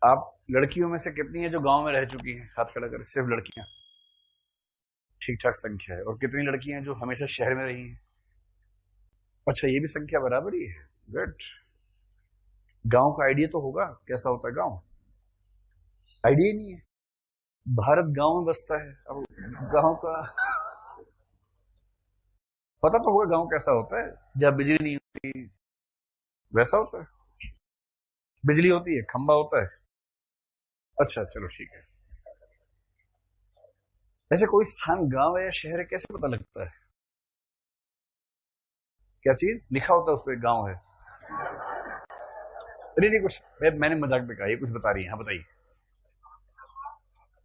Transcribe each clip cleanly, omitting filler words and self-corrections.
आप लड़कियों में से कितनी है जो गांव में रह चुकी हैं? हाथ खड़ा करें, सिर्फ लड़कियां। ठीक ठाक संख्या है। और कितनी लड़कियां हैं जो हमेशा शहर में रही हैं? अच्छा, ये भी संख्या बराबर ही है। गुड। गांव का आइडिया तो होगा कैसा होता है गांव? आइडिया ही नहीं है। भारत गांव में बसता है। अब गांव का पता तो होगा गांव कैसा होता है। जब बिजली नहीं होती वैसा होता है। बिजली होती है, खंबा होता है। अच्छा चलो ठीक है। ऐसे कोई स्थान गांव है या शहर है, कैसे पता लगता है? क्या चीज लिखा होता है उस पर गांव है? अरे नहीं, कुछ मैंने मजाक में कहा, ये कुछ बता रही है। हाँ बताइए।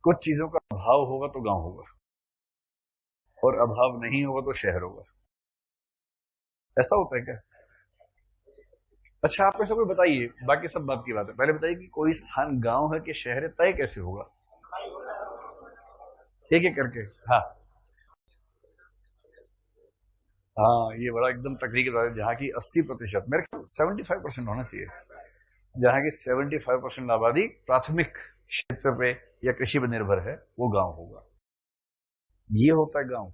कुछ चीजों का अभाव होगा तो गांव होगा, और अभाव नहीं होगा तो शहर होगा। ऐसा होता है क्या? अच्छा, आप ऐसा कोई बताइए, बाकी सब बात की बात है। पहले बताइए कि कोई स्थान गांव है कि शहर है, तय कैसे होगा? एक एक करके। हाँ हाँ, ये बड़ा एकदम तकनीकी बात है। जहाँ की 80%, मेरे ख्याल 75% होना चाहिए, जहाँ की 75% आबादी प्राथमिक क्षेत्र पे या कृषि पर निर्भर है, वो गांव होगा। ये होता है गांव।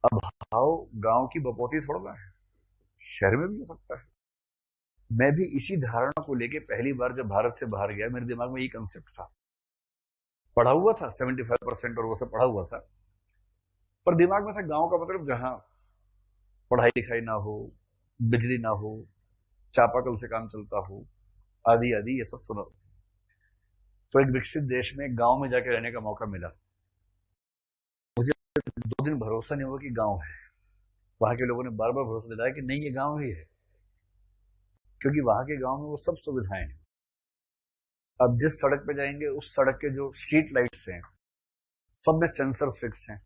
अभाव गांव की बपौती थोड़ा ना है, शहर में भी हो सकता है। मैं भी इसी धारणा को लेके पहली बार जब भारत से बाहर गया, मेरे दिमाग में ये कंसेप्ट था। पढ़ा हुआ था 75% और वो सब पढ़ा हुआ था, पर दिमाग में था गांव का मतलब जहां पढ़ाई लिखाई ना हो, बिजली ना हो, चापाकल से काम चलता हो, आदि आदि ये सब सुना। तो एक विकसित देश में गांव में जाके रहने का मौका मिला। मुझे 2 दिन भरोसा नहीं हुआ कि गांव है। वहां के लोगों ने बार बार भरोसा दिलाया कि नहीं, ये गांव ही है, क्योंकि वहां के गांव में वो सब सुविधाएं हैं। अब जिस सड़क पे जाएंगे, उस सड़क के जो स्ट्रीट लाइट्स हैं, सब में सेंसर फिक्स हैं।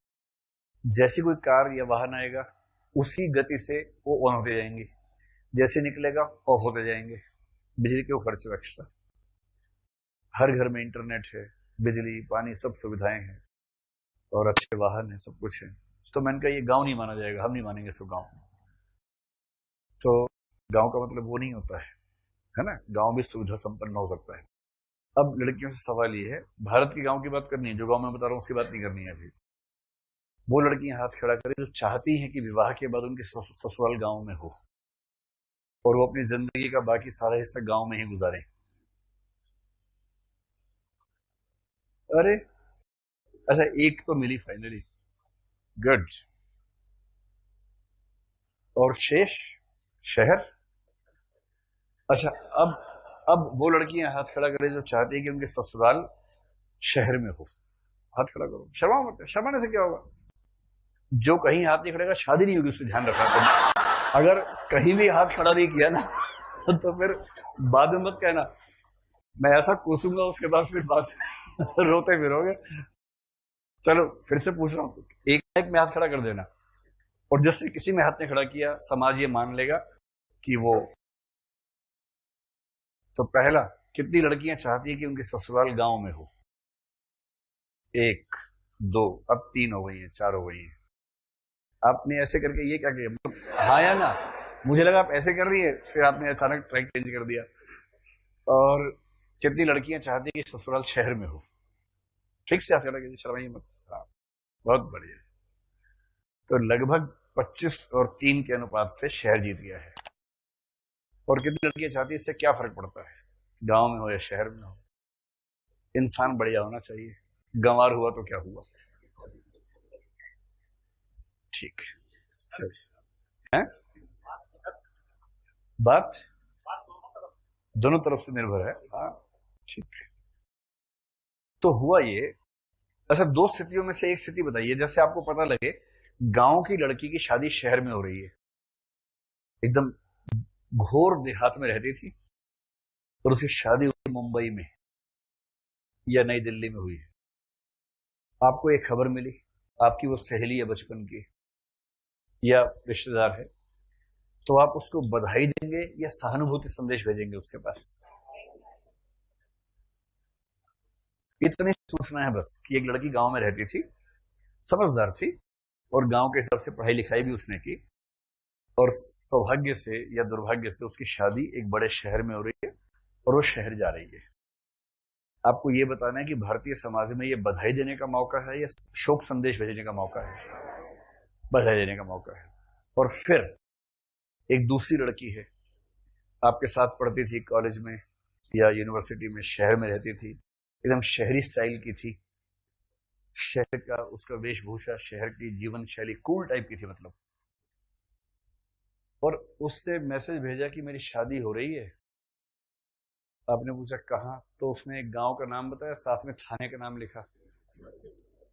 जैसी कोई कार या वाहन आएगा, उसी गति से वो ऑन होते जाएंगे, जैसे निकलेगा ऑफ होते जाएंगे। बिजली क्यों खर्च हो एक्स्ट्रा? हर घर में इंटरनेट है, बिजली पानी सब सुविधाएं हैं, और अच्छे वाहन है, सब कुछ है। तो मैंने कहा ये गांव नहीं माना जाएगा, हम नहीं मानेंगे इसको गांव। तो गांव का मतलब वो नहीं होता है ना? गांव भी सुविधा संपन्न हो सकता है। अब लड़कियों से सवाल ये है, भारत के गांव की बात करनी है, जो गांव मैं बता रहा हूँ उसकी बात नहीं करनी है अभी। वो लड़कियां हाथ खड़ा करें जो चाहती हैं कि विवाह के बाद उनकी ससुराल गांव में हो, और वो अपनी जिंदगी का बाकी सारा हिस्सा गांव में ही गुजारें। अरे, अच्छा एक तो मिली फाइनली। गुड। और शेष शहर। अच्छा, अब अब वो लड़कियां हाथ खड़ा करें जो चाहती है कि उनके ससुराल शहर में हो। हाथ खड़ा करो, शर्मा मत। शर्माने से क्या होगा? जो कहीं हाथ नहीं खड़ेगा शादी नहीं होगी, उससे ध्यान रखना तुम। अगर कहीं भी हाथ खड़ा नहीं किया ना तो फिर बाद में मत कहना, मैं ऐसा कोसूंगा उसके बाद फिर बात रोते फिरोगे। चलो फिर से पूछ रहा हूँ, एक एक में हाथ खड़ा कर देना, और जिससे किसी में हाथ नहीं खड़ा किया, समाज ये मान लेगा कि वो। तो पहला, कितनी लड़कियां चाहती है कि उनकी ससुराल गांव में हो? एक, दो, अब 3 हो गई हैं, 4 हो गई हैं। आपने ऐसे करके ये क्या किया मतलब, हाँ या ना? मुझे लगा आप ऐसे कर रही है, फिर आपने अचानक ट्रैक चेंज कर दिया। और कितनी लड़कियां चाहती है कि ससुराल शहर में हो? ठीक से हाथ खड़ा कीजिए, शर्माइए मत। हाँ, बहुत बढ़िया। तो लगभग 25 और 3 के अनुपात से शहर जीत गया है। और कितनी लड़कियां चाहती है, इससे क्या फर्क पड़ता है गांव में हो या शहर में हो? इंसान बढ़िया होना चाहिए। गंवार हुआ तो क्या हुआ? ठीक है। बात दोनों तरफ से निर्भर है। हाँ ठीक है। तो हुआ ये। अच्छा, 2 स्थितियों में से एक स्थिति बताइए जैसे आपको पता लगे गांव की लड़की की शादी शहर में हो रही है, एकदम घोर देहात में रहती थी, और उसकी शादी हुई मुंबई में या नई दिल्ली में हुई है। आपको एक खबर मिली, आपकी वो सहेली है बचपन की या रिश्तेदार है, तो आप उसको बधाई देंगे या सहानुभूति संदेश भेजेंगे उसके पास? इतनी सोचना है बस कि एक लड़की गांव में रहती थी, समझदार थी, और गांव के हिसाब से पढ़ाई लिखाई भी उसने की, और सौभाग्य से या दुर्भाग्य से उसकी शादी एक बड़े शहर में हो रही है, और वो शहर जा रही है। आपको ये बताना है कि भारतीय समाज में ये बधाई देने का मौका है या शोक संदेश भेजने का मौका है? बधाई देने का मौका है। और फिर एक दूसरी लड़की है, आपके साथ पढ़ती थी कॉलेज में या यूनिवर्सिटी में, शहर में रहती थी, एकदम शहरी स्टाइल की थी, शहर का उसका वेशभूषा, शहर की जीवन शैली कूल टाइप की थी मतलब। और उससे मैसेज भेजा कि मेरी शादी हो रही है। आपने पूछा कहाँ, तो उसने एक गांव का नाम बताया, साथ में थाने का नाम लिखा।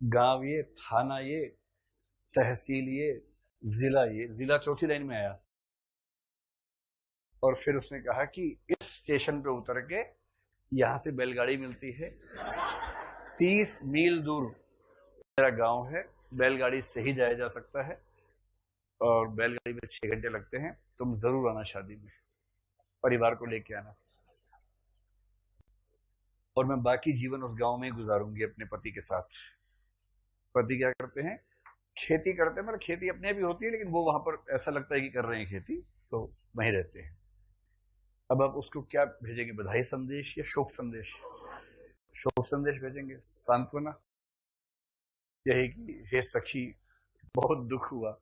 गांव ये, थाना ये, तहसील ये, जिला ये, जिला चौथी लाइन में आया। और फिर उसने कहा कि इस स्टेशन पे उतर के यहां से बैलगाड़ी मिलती है, 30 मील दूर मेरा गांव है, बैलगाड़ी से ही जाया जा सकता है, और बैलगाड़ी में 6 घंटे लगते हैं, तुम जरूर आना शादी में, परिवार को लेके आना। और मैं बाकी जीवन उस गांव में ही गुजारूंगी अपने पति के साथ। पति क्या करते हैं? खेती करते हैं, मतलब खेती अपने भी होती है, लेकिन वो वहां पर ऐसा लगता है कि कर रहे हैं खेती, तो वहीं रहते हैं। अब आप उसको क्या भेजेंगे, बधाई संदेश या शोक संदेश? शोक संदेश भेजेंगे, सांत्वना, यही कि हे सखी बहुत दुख हुआ।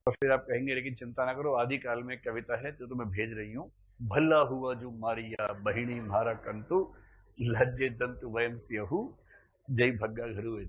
और फिर आप कहेंगे लेकिन चिंता ना करो, आदि काल में कविता है जो तुम्हें भेज रही हूं, भला हुआ जो मारिया बहिणी मारा कंतु, लज्जे जंतु वयम सियहू, जय भग्गा घरू।